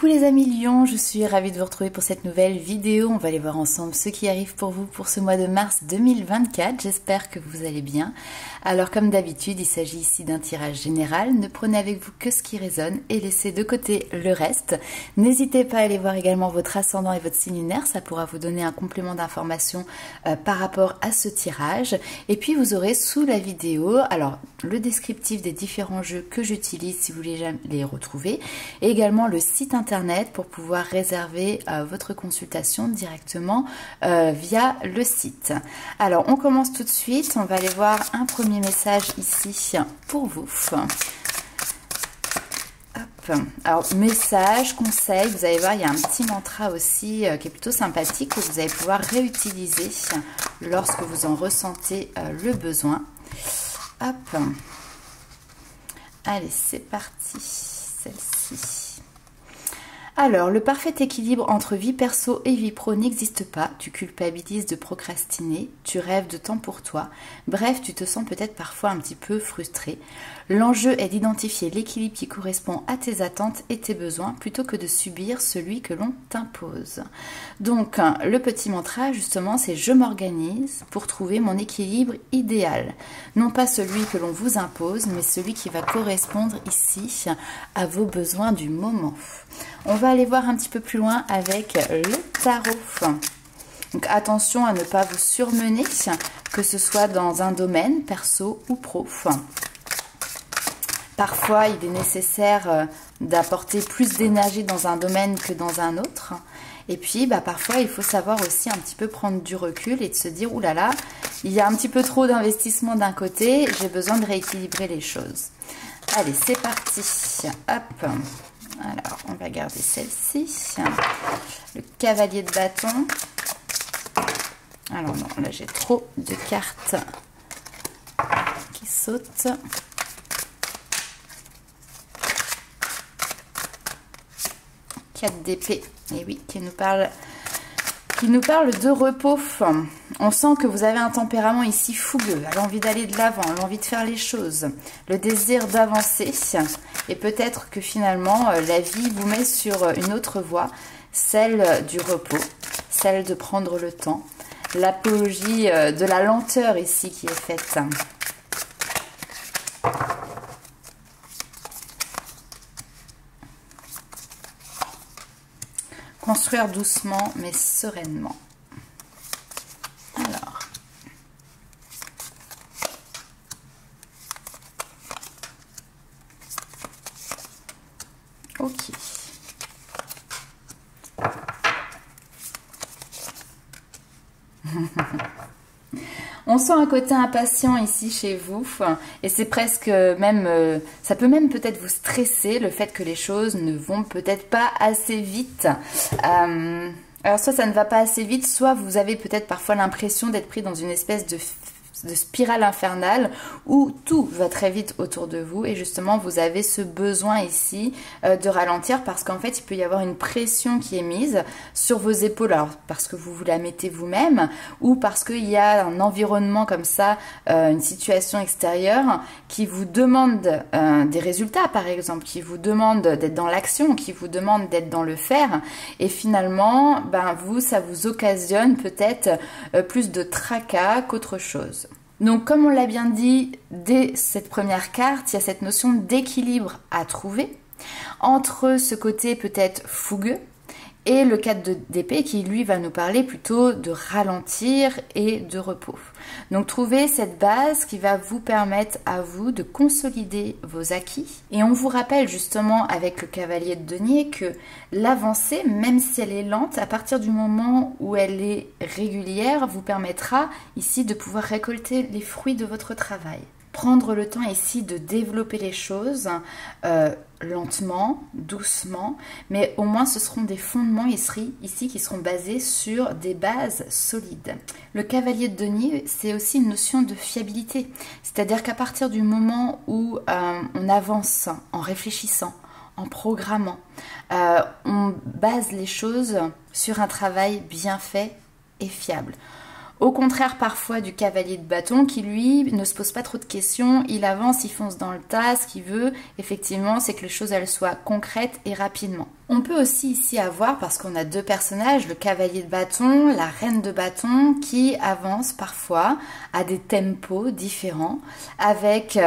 Coucou les amis Lion, je suis ravie de vous retrouver pour cette nouvelle vidéo. On va aller voir ensemble ce qui arrive pour vous pour ce mois de mars 2024. J'espère que vous allez bien. Alors comme d'habitude, il s'agit ici d'un tirage général. Ne prenez avec vous que ce qui résonne et laissez de côté le reste. N'hésitez pas à aller voir également votre ascendant et votre signe lunaire. Ça pourra vous donner un complément d'information par rapport à ce tirage. Et puis vous aurez sous la vidéo alors le descriptif des différents jeux que j'utilise si vous voulez les retrouver. Et également le site internet pour pouvoir réserver votre consultation directement via le site. Alors on commence tout de suite, on va aller voir un premier message ici pour vous. Hop. Alors message, conseil, vous allez voir il y a un petit mantra aussi qui est plutôt sympathique que vous allez pouvoir réutiliser lorsque vous en ressentez le besoin. Hop. Allez, c'est parti, celle-ci. Alors, le parfait équilibre entre vie perso et vie pro n'existe pas. Tu culpabilises de procrastiner, tu rêves de temps pour toi. Bref, tu te sens peut-être parfois un petit peu frustré. L'enjeu est d'identifier l'équilibre qui correspond à tes attentes et tes besoins plutôt que de subir celui que l'on t'impose. Donc, le petit mantra, justement, c'est « Je m'organise pour trouver mon équilibre idéal ». Non pas celui que l'on vous impose, mais celui qui va correspondre ici à vos besoins du moment. On va aller voir un petit peu plus loin avec le tarot. Donc attention à ne pas vous surmener, que ce soit dans un domaine perso ou pro. Parfois, il est nécessaire d'apporter plus d'énergie dans un domaine que dans un autre. Et puis, parfois, il faut savoir aussi un petit peu prendre du recul et de se dire, oulala, là là, il y a un petit peu trop d'investissement d'un côté, j'ai besoin de rééquilibrer les choses. Allez, c'est parti. Hop. Alors, on va garder celle-ci. Le cavalier de bâton. Alors non, là j'ai trop de cartes qui sautent. Quatre d'épée. Et oui, qui nous parle de repos. On sent que vous avez un tempérament ici fougueux, l'envie d'aller de l'avant, l'envie de faire les choses, le désir d'avancer. Et peut-être que finalement, la vie vous met sur une autre voie, celle du repos, celle de prendre le temps, l'apologie de la lenteur ici qui est faite. Construire doucement mais sereinement. Alors. Ok. On sent un côté impatient ici chez vous et c'est presque même, ça peut même peut-être vous stresser le fait que les choses ne vont peut-être pas assez vite. Alors soit ça ne va pas assez vite, soit vous avez peut-être parfois l'impression d'être pris dans une espèce de spirale infernale où tout va très vite autour de vous et justement vous avez ce besoin ici de ralentir parce qu'en fait il peut y avoir une pression qui est mise sur vos épaules, alors parce que vous vous la mettez vous-même ou parce qu'il y a un environnement comme ça, une situation extérieure qui vous demande des résultats par exemple, qui vous demande d'être dans l'action, qui vous demande d'être dans le faire et finalement vous, ça vous occasionne peut-être plus de tracas qu'autre chose. Donc comme on l'a bien dit dès cette première carte, il y a cette notion d'équilibre à trouver entre ce côté peut-être fougueux et le 4 d'épée qui lui va nous parler plutôt de ralentir et de repos. Donc trouvez cette base qui va vous permettre à vous de consolider vos acquis. Et on vous rappelle justement avec le cavalier de denier que l'avancée, même si elle est lente, à partir du moment où elle est régulière, vous permettra ici de pouvoir récolter les fruits de votre travail. Prendre le temps ici de développer les choses lentement, doucement, mais au moins ce seront des fondements ici qui seront basés sur des bases solides. Le cavalier de denier, c'est aussi une notion de fiabilité, c'est-à-dire qu'à partir du moment où on avance en réfléchissant, en programmant, on base les choses sur un travail bien fait et fiable. Au contraire parfois du cavalier de bâton qui lui ne se pose pas trop de questions, il avance, il fonce dans le tas, ce qu'il veut effectivement c'est que les choses elles soient concrètes et rapidement. On peut aussi ici avoir, parce qu'on a deux personnages, le cavalier de bâton, la reine de bâton qui avance parfois à des tempos différents avec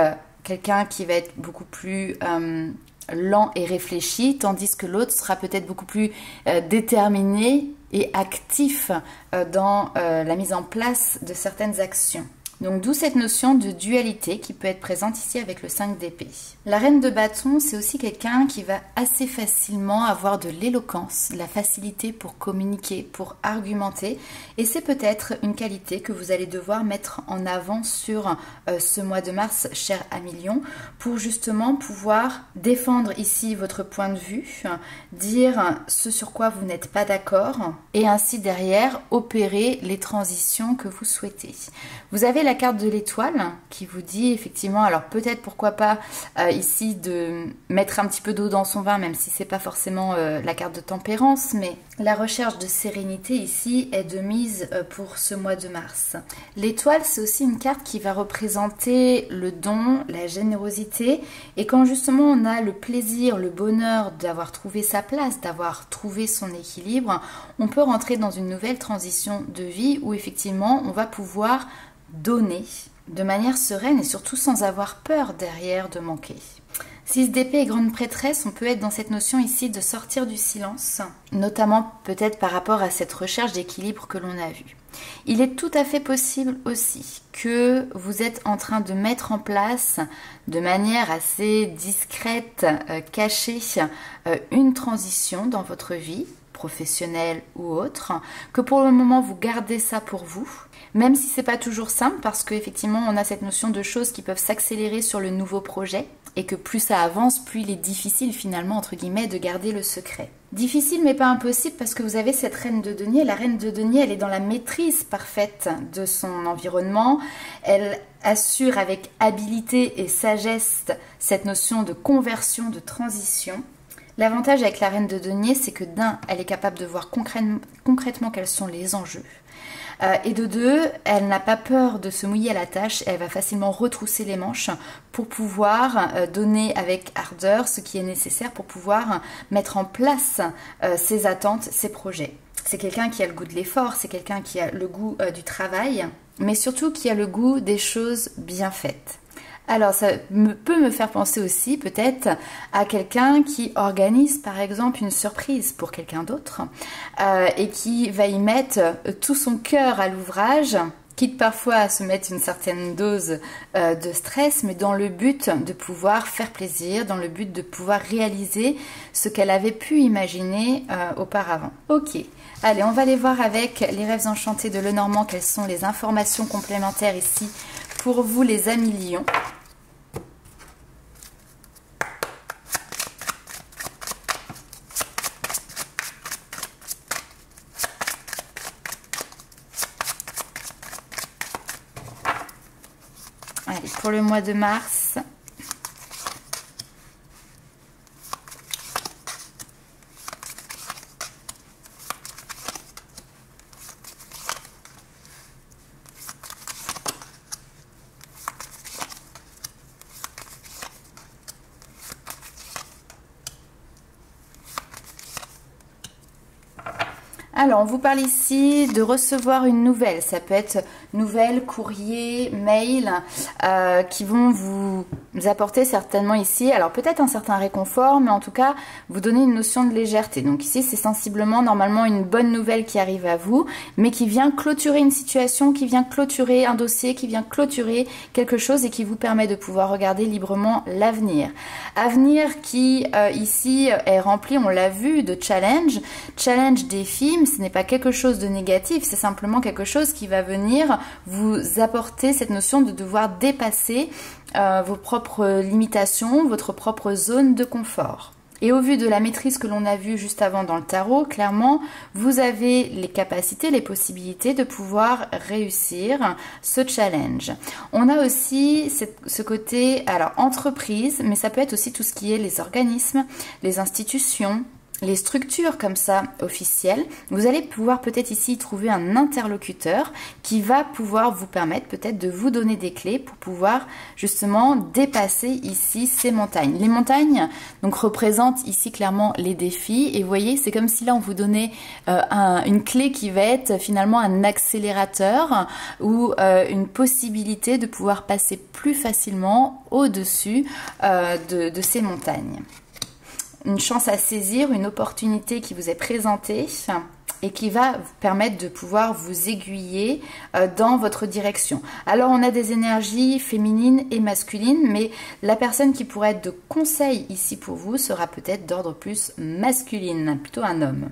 quelqu'un qui va être beaucoup plus lent et réfléchi, tandis que l'autre sera peut-être beaucoup plus déterminé et actif dans la mise en place de certaines actions. Donc d'où cette notion de dualité qui peut être présente ici avec le 5 d'épée. La reine de bâton, c'est aussi quelqu'un qui va assez facilement avoir de l'éloquence, de la facilité pour communiquer, pour argumenter. Et c'est peut-être une qualité que vous allez devoir mettre en avant sur ce mois de mars, cher ami Lion, pour justement pouvoir défendre ici votre point de vue, dire ce sur quoi vous n'êtes pas d'accord et ainsi derrière opérer les transitions que vous souhaitez. Vous avez la carte de l'étoile qui vous dit effectivement, alors peut-être pourquoi pas ici de mettre un petit peu d'eau dans son vin, même si c'est pas forcément la carte de tempérance, mais la recherche de sérénité ici est de mise pour ce mois de mars. L'étoile, c'est aussi une carte qui va représenter le don, la générosité, et quand justement on a le plaisir, le bonheur d'avoir trouvé sa place, d'avoir trouvé son équilibre, on peut rentrer dans une nouvelle transition de vie où effectivement on va pouvoir donner de manière sereine et surtout sans avoir peur derrière de manquer. 6 d'épée et grande prêtresse, on peut être dans cette notion ici de sortir du silence, notamment peut-être par rapport à cette recherche d'équilibre que l'on a vue. Il est tout à fait possible aussi que vous êtes en train de mettre en place de manière assez discrète, cachée, une transition dans votre vie, professionnelle ou autre, que pour le moment vous gardez ça pour vous, même si c'est pas toujours simple parce qu'effectivement on a cette notion de choses qui peuvent s'accélérer sur le nouveau projet et que plus ça avance, plus il est difficile finalement entre guillemets de garder le secret. Difficile mais pas impossible parce que vous avez cette reine de denier. La reine de denier, elle est dans la maîtrise parfaite de son environnement. Elle assure avec habileté et sagesse cette notion de conversion, de transition. L'avantage avec la reine de denier, c'est que d'un, elle est capable de voir concrètement quels sont les enjeux. Et de deux, elle n'a pas peur de se mouiller à la tâche, elle va facilement retrousser les manches pour pouvoir donner avec ardeur ce qui est nécessaire pour pouvoir mettre en place ses attentes, ses projets. C'est quelqu'un qui a le goût de l'effort, c'est quelqu'un qui a le goût du travail, mais surtout qui a le goût des choses bien faites. Alors ça peut me faire penser aussi peut-être à quelqu'un qui organise par exemple une surprise pour quelqu'un d'autre et qui va y mettre tout son cœur à l'ouvrage, quitte parfois à se mettre une certaine dose de stress, mais dans le but de pouvoir faire plaisir, dans le but de pouvoir réaliser ce qu'elle avait pu imaginer auparavant. Ok, allez, on va aller voir avec les rêves enchantés de Lenormand quelles sont les informations complémentaires ici pour vous les amis lions. Allez, pour le mois de mars. Alors, on vous parle ici de recevoir une nouvelle. Ça peut être nouvelle, courrier, mail, qui vont vous apporter certainement ici, alors peut-être un certain réconfort, mais en tout cas, vous donner une notion de légèreté. Donc ici, c'est sensiblement, normalement, une bonne nouvelle qui arrive à vous, mais qui vient clôturer une situation, qui vient clôturer un dossier, qui vient clôturer quelque chose et qui vous permet de pouvoir regarder librement l'avenir. Avenir qui, ici, est rempli, on l'a vu, de challenge. Challenge, défi, ce n'est pas quelque chose de négatif, c'est simplement quelque chose qui va venir vous apporter cette notion de devoir dépasser vos propres limitations, votre propre zone de confort. Et au vu de la maîtrise que l'on a vue juste avant dans le tarot, clairement, vous avez les capacités, les possibilités de pouvoir réussir ce challenge. On a aussi ce côté, alors entreprise, mais ça peut être aussi tout ce qui est les organismes, les institutions, les structures comme ça officielles, vous allez pouvoir peut-être ici trouver un interlocuteur qui va pouvoir vous permettre peut-être de vous donner des clés pour pouvoir justement dépasser ici ces montagnes. Les montagnes donc représentent ici clairement les défis et vous voyez c'est comme si là on vous donnait une clé qui va être finalement un accélérateur ou une possibilité de pouvoir passer plus facilement au-dessus de ces montagnes. Une chance à saisir, une opportunité qui vous est présentée et qui va vous permettre de pouvoir vous aiguiller dans votre direction. Alors on a des énergies féminines et masculines, mais la personne qui pourrait être de conseil ici pour vous sera peut-être d'ordre plus masculine, plutôt un homme.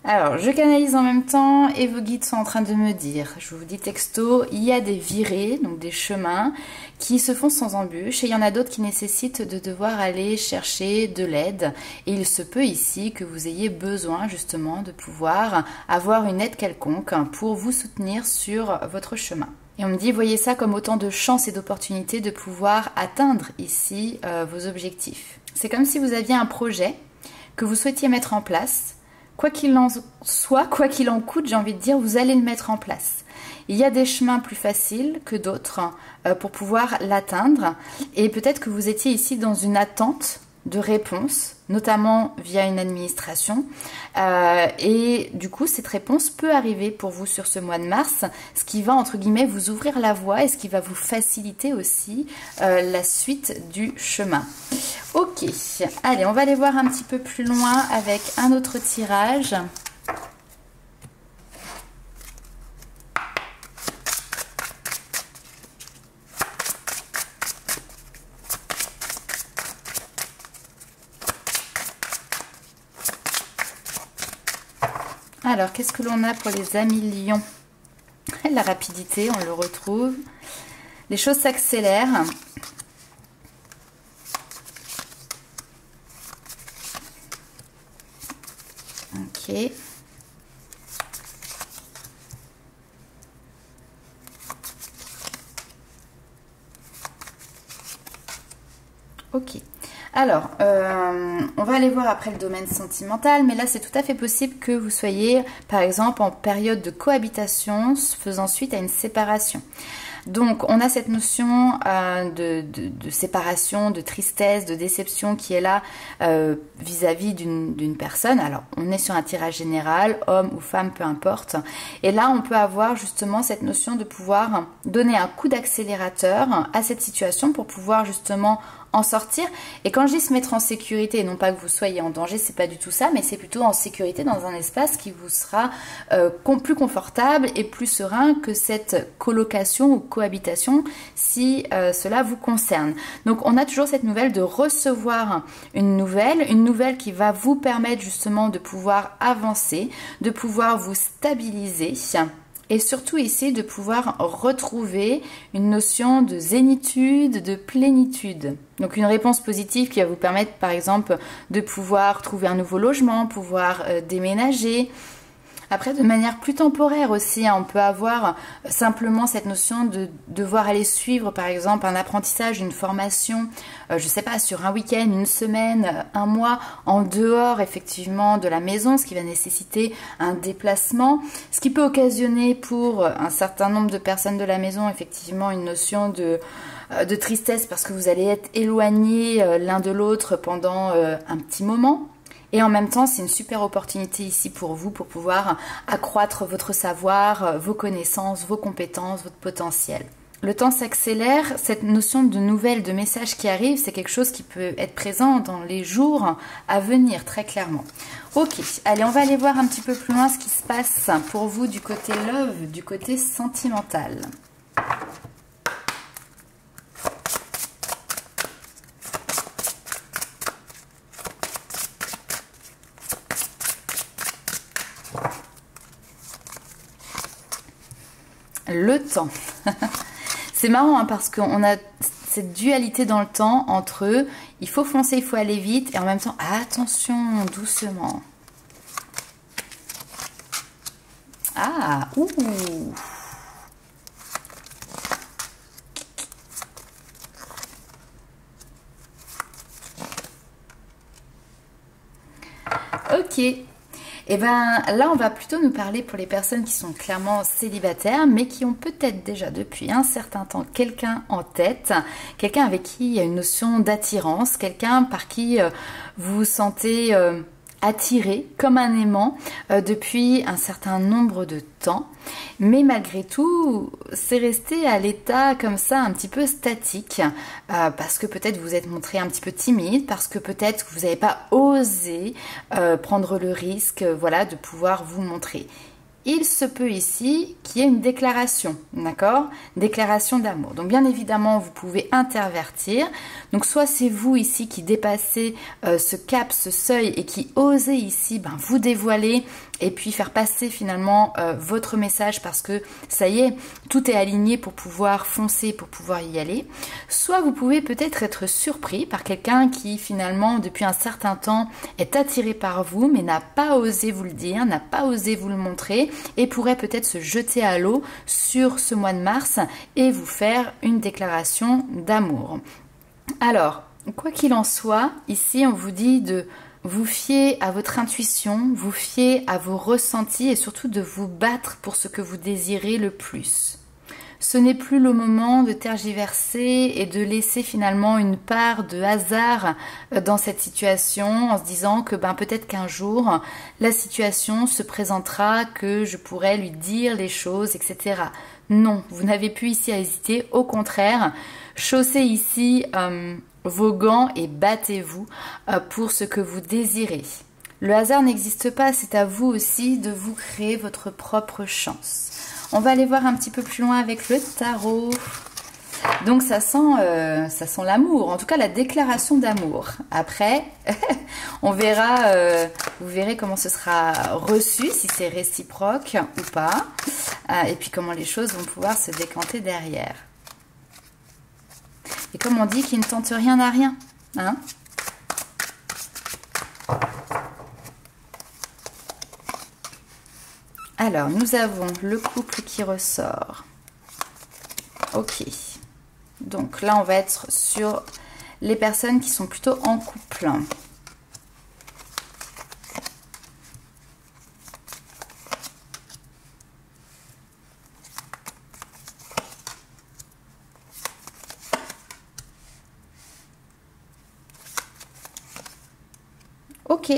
Alors, je canalise en même temps et vos guides sont en train de me dire, je vous dis texto, il y a des virées, donc des chemins qui se font sans embûches et il y en a d'autres qui nécessitent de devoir aller chercher de l'aide et il se peut ici que vous ayez besoin justement de pouvoir avoir une aide quelconque pour vous soutenir sur votre chemin. Et on me dit, voyez ça comme autant de chances et d'opportunités de pouvoir atteindre ici vos objectifs. C'est comme si vous aviez un projet que vous souhaitiez mettre en place. Quoi qu'il en soit, quoi qu'il en coûte, j'ai envie de dire, vous allez le mettre en place. Il y a des chemins plus faciles que d'autres pour pouvoir l'atteindre. Et peut-être que vous étiez ici dans une attente de réponse, notamment via une administration. Et du coup, cette réponse peut arriver pour vous sur ce mois de mars, ce qui va, entre guillemets, vous ouvrir la voie et ce qui va vous faciliter aussi la suite du chemin. Ok, allez, on va aller voir un petit peu plus loin avec un autre tirage. Alors, qu'est-ce que l'on a pour les amis lions? La rapidité, on le retrouve. Les choses s'accélèrent. Ok. Ok. Alors, on va aller voir après le domaine sentimental, mais là c'est tout à fait possible que vous soyez par exemple en période de cohabitation faisant suite à une séparation. Donc on a cette notion de séparation, de tristesse, de déception qui est là vis-à-vis d'une personne. Alors on est sur un tirage général, homme ou femme, peu importe. Et là on peut avoir justement cette notion de pouvoir donner un coup d'accélérateur à cette situation pour pouvoir justement en sortir. Et quand je dis se mettre en sécurité, et non pas que vous soyez en danger, c'est pas du tout ça, mais c'est plutôt en sécurité dans un espace qui vous sera plus confortable et plus serein que cette colocation ou cohabitation si cela vous concerne. Donc on a toujours cette nouvelle de recevoir une nouvelle qui va vous permettre justement de pouvoir avancer, de pouvoir vous stabiliser. Et surtout ici, de pouvoir retrouver une notion de zénitude, de plénitude. Donc une réponse positive qui va vous permettre par exemple de pouvoir trouver un nouveau logement, pouvoir déménager. Après, de manière plus temporaire aussi, on peut avoir simplement cette notion de devoir aller suivre, par exemple, un apprentissage, une formation, je ne sais pas, sur un week-end, une semaine, un mois, en dehors, effectivement, de la maison, ce qui va nécessiter un déplacement, ce qui peut occasionner pour un certain nombre de personnes de la maison, effectivement, une notion de tristesse parce que vous allez être éloignés l'un de l'autre pendant un petit moment. Et en même temps, c'est une super opportunité ici pour vous pour pouvoir accroître votre savoir, vos connaissances, vos compétences, votre potentiel. Le temps s'accélère, cette notion de nouvelles, de messages qui arrivent, c'est quelque chose qui peut être présent dans les jours à venir, très clairement. Ok, allez, on va aller voir un petit peu plus loin ce qui se passe pour vous du côté love, du côté sentimental. Le temps. C'est marrant hein, parce qu'on a cette dualité dans le temps entre il faut foncer, il faut aller vite et en même temps attention, doucement. Ah, ouh. Ok. Et ben là, on va plutôt nous parler pour les personnes qui sont clairement célibataires, mais qui ont peut-être déjà depuis un certain temps quelqu'un en tête, quelqu'un avec qui il y a une notion d'attirance, quelqu'un par qui vous vous sentez attiré comme un aimant depuis un certain nombre de temps. Mais malgré tout, c'est resté à l'état comme ça un petit peu statique parce que peut-être vous êtes montré un petit peu timide, parce que peut-être vous n'avez pas osé prendre le risque voilà, de pouvoir vous montrer. Il se peut ici qu'il y ait une déclaration, d'accord? Déclaration d'amour. Donc bien évidemment, vous pouvez intervertir. Donc soit c'est vous ici qui dépassez ce cap, ce seuil et qui osez ici vous dévoiler et puis faire passer finalement votre message parce que ça y est, tout est aligné pour pouvoir foncer, pour pouvoir y aller. Soit vous pouvez peut-être être surpris par quelqu'un qui finalement depuis un certain temps est attiré par vous mais n'a pas osé vous le dire, n'a pas osé vous le montrer et pourrait peut-être se jeter à l'eau sur ce mois de mars et vous faire une déclaration d'amour. Alors, quoi qu'il en soit, ici on vous dit de vous fier à votre intuition, vous fier à vos ressentis et surtout de vous battre pour ce que vous désirez le plus. Ce n'est plus le moment de tergiverser et de laisser finalement une part de hasard dans cette situation en se disant que peut-être qu'un jour la situation se présentera, que je pourrai lui dire les choses, etc. Non, vous n'avez plus ici à hésiter, au contraire, chaussez ici vos gants et battez-vous pour ce que vous désirez. Le hasard n'existe pas, c'est à vous aussi de vous créer votre propre chance. On va aller voir un petit peu plus loin avec le tarot. Donc ça sent l'amour, en tout cas la déclaration d'amour. Après, on verra, vous verrez comment ce sera reçu, si c'est réciproque ou pas. Et puis comment les choses vont pouvoir se décanter derrière. Et comme on dit, qui ne tente rien n'a rien. Hein? Alors, nous avons le couple qui ressort. Ok. Donc là, on va être sur les personnes qui sont plutôt en couple. Ok.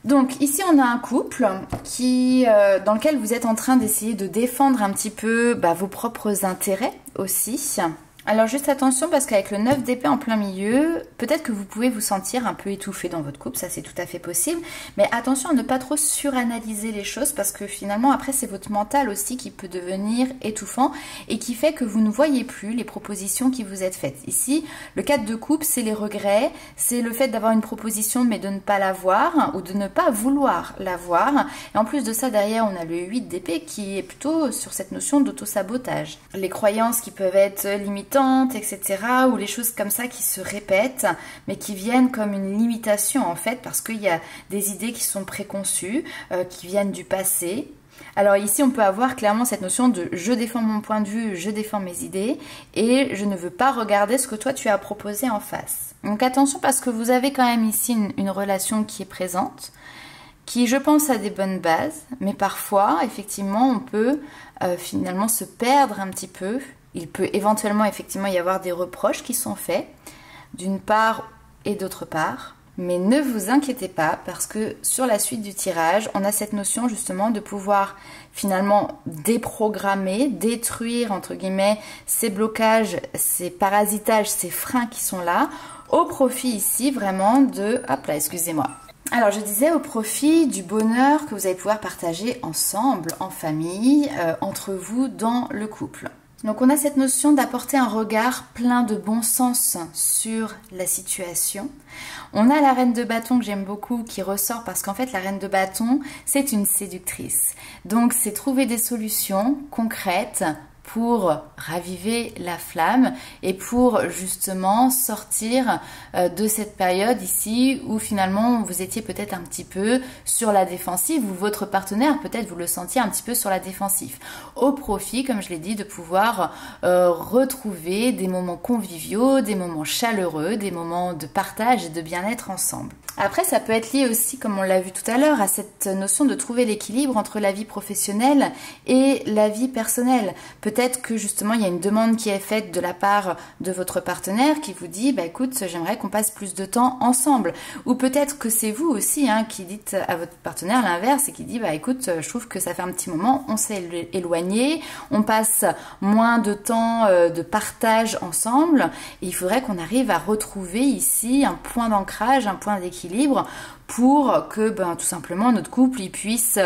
Donc ici on a un couple dans lequel vous êtes en train d'essayer de défendre un petit peu vos propres intérêts aussi. Alors juste attention parce qu'avec le 9 d'épée en plein milieu, peut-être que vous pouvez vous sentir un peu étouffé dans votre couple, ça c'est tout à fait possible. Mais attention à ne pas trop suranalyser les choses parce que finalement après c'est votre mental aussi qui peut devenir étouffant et qui fait que vous ne voyez plus les propositions qui vous êtes faites. Ici, le 4 de coupe, c'est les regrets, c'est le fait d'avoir une proposition mais de ne pas l'avoir ou de ne pas vouloir l'avoir. Et en plus de ça, derrière on a le 8 d'épée qui est plutôt sur cette notion d'auto-sabotage. Les croyances qui peuvent être limitées, etc. ou les choses comme ça qui se répètent mais qui viennent comme une limitation en fait parce qu'il y a des idées qui sont préconçues, qui viennent du passé. Alors ici on peut avoir clairement cette notion de je défends mon point de vue, je défends mes idées et je ne veux pas regarder ce que toi tu as proposé en face. Donc attention parce que vous avez quand même ici une relation qui est présente, qui je pense a des bonnes bases, mais parfois effectivement on peut finalement se perdre un petit peu. Il peut éventuellement effectivement y avoir des reproches qui sont faits d'une part et d'autre part. Mais ne vous inquiétez pas parce que sur la suite du tirage, on a cette notion justement de pouvoir finalement déprogrammer, détruire entre guillemets ces blocages, ces parasitages, ces freins qui sont là au profit ici vraiment de... Hop là, excusez-moi. Alors je disais au profit du bonheur que vous allez pouvoir partager ensemble, en famille, entre vous dans le couple. Donc on a cette notion d'apporter un regard plein de bon sens sur la situation. On a la reine de bâton que j'aime beaucoup qui ressort parce qu'en fait la reine de bâton c'est une séductrice. Donc c'est trouver des solutions concrètes pour raviver la flamme et pour justement sortir de cette période ici où finalement vous étiez peut-être un petit peu sur la défensive ou votre partenaire peut-être vous le sentiez un petit peu sur la défensive. Au profit, comme je l'ai dit, de pouvoir retrouver des moments conviviaux, des moments chaleureux, des moments de partage et de bien-être ensemble. Après, ça peut être lié aussi, comme on l'a vu tout à l'heure, à cette notion de trouver l'équilibre entre la vie professionnelle et la vie personnelle. Peut-être que justement, il y a une demande qui est faite de la part de votre partenaire qui vous dit, bah écoute, j'aimerais qu'on passe plus de temps ensemble. Ou peut-être que c'est vous aussi qui dites à votre partenaire l'inverse et qui dit, bah écoute, je trouve que ça fait un petit moment, on s'est éloigné, on passe moins de temps de partage ensemble et il faudrait qu'on arrive à retrouver ici un point d'ancrage, un point d'équilibre pour que tout simplement notre couple il puisse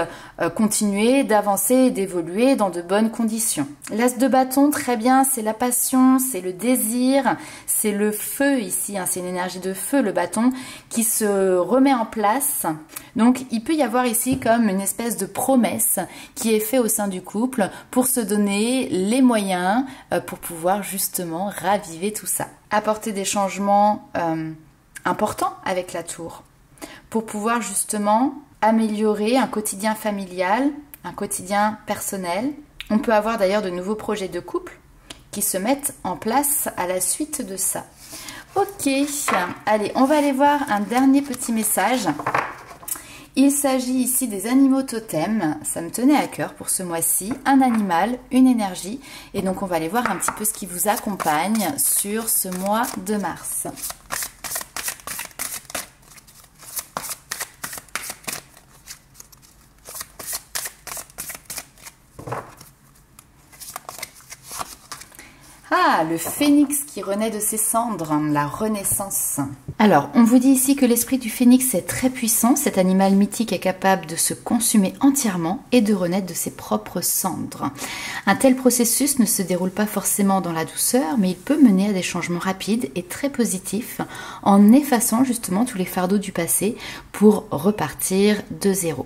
continuer d'avancer et d'évoluer dans de bonnes conditions. L'as de bâton, très bien, c'est la passion, c'est le désir, c'est le feu ici, c'est une énergie de feu, le bâton, qui se remet en place. Donc il peut y avoir ici comme une espèce de promesse qui est faite au sein du couple pour se donner les moyens pour pouvoir justement raviver tout ça. Apporter des changements importants avec la tour pour pouvoir justement améliorer un quotidien familial, un quotidien personnel. On peut avoir d'ailleurs de nouveaux projets de couple qui se mettent en place à la suite de ça. Ok, allez, on va aller voir un dernier petit message. Il s'agit ici des animaux totems, ça me tenait à cœur pour ce mois-ci, un animal, une énergie, et donc on va aller voir un petit peu ce qui vous accompagne sur ce mois de mars. Ah, le phénix qui renaît de ses cendres, la renaissance. Alors, on vous dit ici que l'esprit du phénix est très puissant. Cet animal mythique est capable de se consumer entièrement et de renaître de ses propres cendres. Un tel processus ne se déroule pas forcément dans la douceur, mais il peut mener à des changements rapides et très positifs en effaçant justement tous les fardeaux du passé pour repartir de zéro.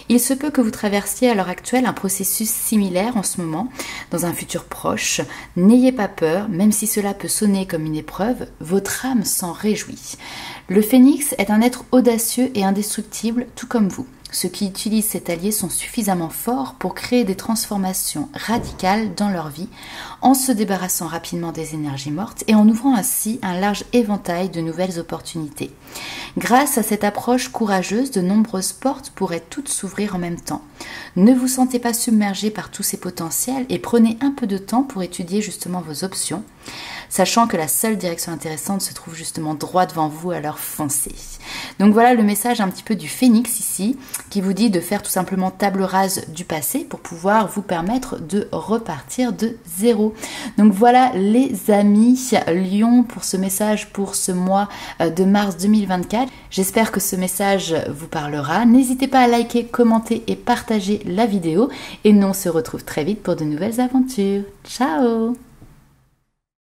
Il se peut que vous traversiez à l'heure actuelle un processus similaire en ce moment, dans un futur proche. N'ayez pas peur, même si cela peut sonner comme une épreuve, votre âme s'en réjouit. Le phénix est un être audacieux et indestructible, tout comme vous. Ceux qui utilisent cet allié sont suffisamment forts pour créer des transformations radicales dans leur vie, en se débarrassant rapidement des énergies mortes et en ouvrant ainsi un large éventail de nouvelles opportunités. Grâce à cette approche courageuse, de nombreuses portes pourraient toutes s'ouvrir en même temps. Ne vous sentez pas submergé par tous ces potentiels et prenez un peu de temps pour étudier justement vos options, sachant que la seule direction intéressante se trouve justement droit devant vous, alors foncez. Donc voilà le message un petit peu du phénix ici, qui vous dit de faire tout simplement table rase du passé pour pouvoir vous permettre de repartir de zéro. Donc voilà les amis Lion pour ce message pour ce mois de mars 2024. J'espère que ce message vous parlera. N'hésitez pas à liker, commenter et partager la vidéo. Et nous on se retrouve très vite pour de nouvelles aventures. Ciao!